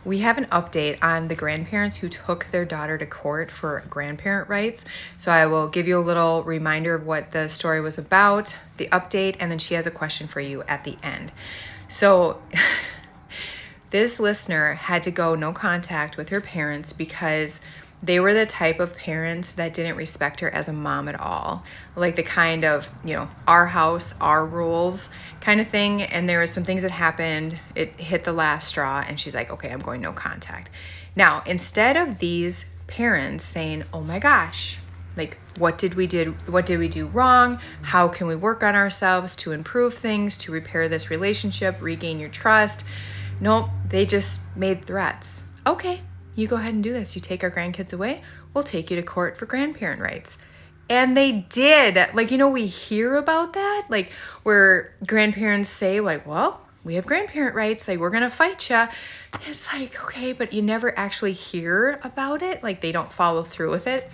We have an update on the grandparents who took their daughter to court for grandparent rights. So I will give you a little reminder of what the story was about, the update, and then she has a question for you at the end. So this listener had to go no contact with her parents because they were the type of parents that didn't respect her as a mom at all. Like the kind of, our house, our rules kind of thing. And there was some things that happened. It hit the last straw and she's like, okay, I'm going no contact. Now, instead of these parents saying, oh my gosh, like what did we do wrong? How can we work on ourselves to improve things, to repair this relationship, regain your trust? Nope, they just made threats. Okay, you go ahead and do this. You take our grandkids away, we'll take you to court for grandparent rights. And they did. We hear about that, where grandparents say, well, we have grandparent rights, we're going to fight you. It's like, okay, but you never actually hear about it. They don't follow through with it.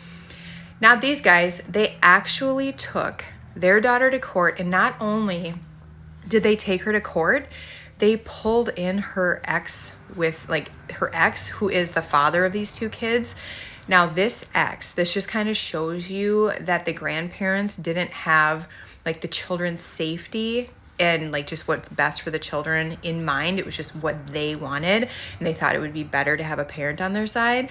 Now, these guys, they actually took their daughter to court, and not only did they take her to court, they pulled in her ex who is the father of these two kids. Now this just kind of shows you that the grandparents didn't have the children's safety and just what's best for the children in mind. It was just what they wanted, and they thought it would be better to have a parent on their side.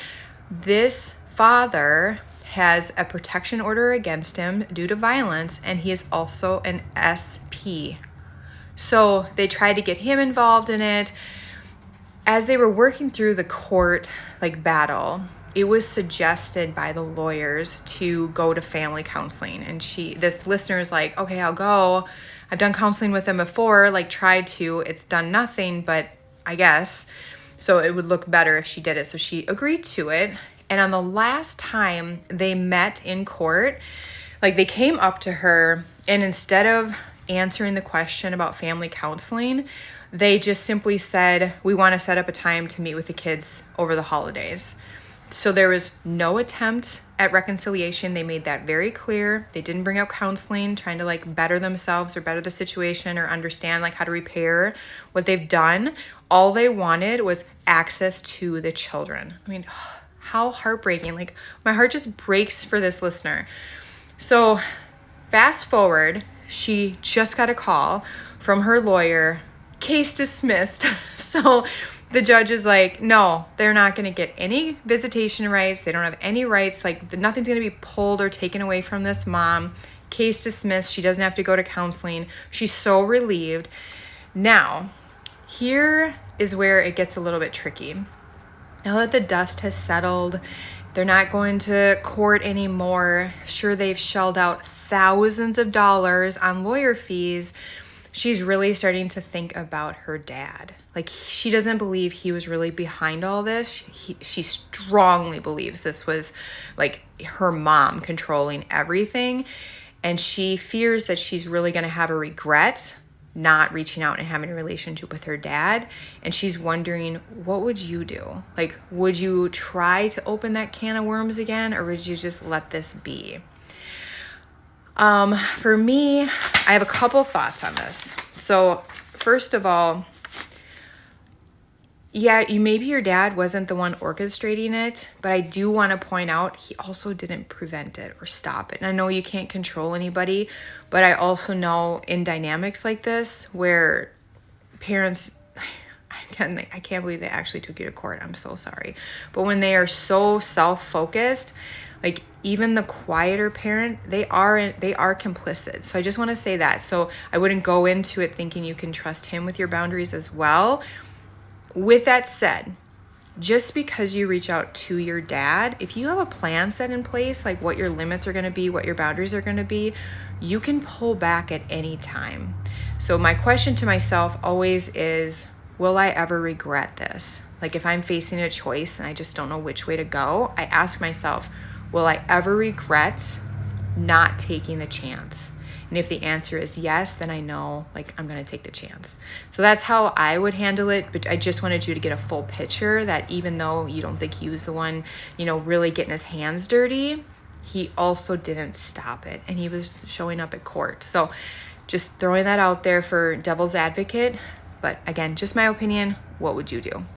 This father has a protection order against him due to violence, and he is also an SP. So they tried to get him involved in it. As they were working through the court battle, it was suggested by the lawyers to go to family counseling. And this listener is like, okay, I'll go. I've done counseling with them before, tried to. It's done nothing, but I guess. So it would look better if she did it. So she agreed to it. And on the last time they met in court, they came up to her, and instead of answering the question about family counseling, they just simply said, we want to set up a time to meet with the kids over the holidays. So there was no attempt at reconciliation. They made that very clear. They didn't bring up counseling, trying to better themselves or better the situation or understand how to repair what they've done. All they wanted was access to the children. I mean, how heartbreaking. My heart just breaks for this listener. So fast forward, she just got a call from her lawyer, case dismissed. So the judge is like, no, they're not going to get any visitation rights. They don't have any rights. Nothing's going to be pulled or taken away from this mom. Case dismissed. She doesn't have to go to counseling. She's so relieved. Now, here is where it gets a little bit tricky. Now that the dust has settled, they're not going to court anymore. Sure, they've shelled out thousands of dollars on lawyer fees. She's really starting to think about her dad. She doesn't believe he was really behind all this. She strongly believes this was her mom controlling everything. And she fears that she's really going to have a regret not reaching out and having a relationship with her dad. And she's wondering, what would you do? Would you try to open that can of worms again, or would you just let this be? For me, I have a couple thoughts on this. So first of all, yeah, maybe your dad wasn't the one orchestrating it, but I do want to point out he also didn't prevent it or stop it. And I know you can't control anybody, but I also know in dynamics like this where parents, I can't believe they actually took you to court. I'm so sorry. But when they are so self-focused, even the quieter parent, they are complicit. So I just want to say that. So I wouldn't go into it thinking you can trust him with your boundaries as well. With that said, just because you reach out to your dad, if you have a plan set in place, what your limits are going to be, what your boundaries are going to be, you can pull back at any time. So my question to myself always is, will I ever regret this? If I'm facing a choice and I just don't know which way to go, I ask myself, will I ever regret not taking the chance? And if the answer is yes, then I know I'm going to take the chance. So that's how I would handle it. But I just wanted you to get a full picture that even though you don't think he was the one, really getting his hands dirty, he also didn't stop it. And he was showing up at court. So just throwing that out there for devil's advocate. But again, just my opinion. What would you do?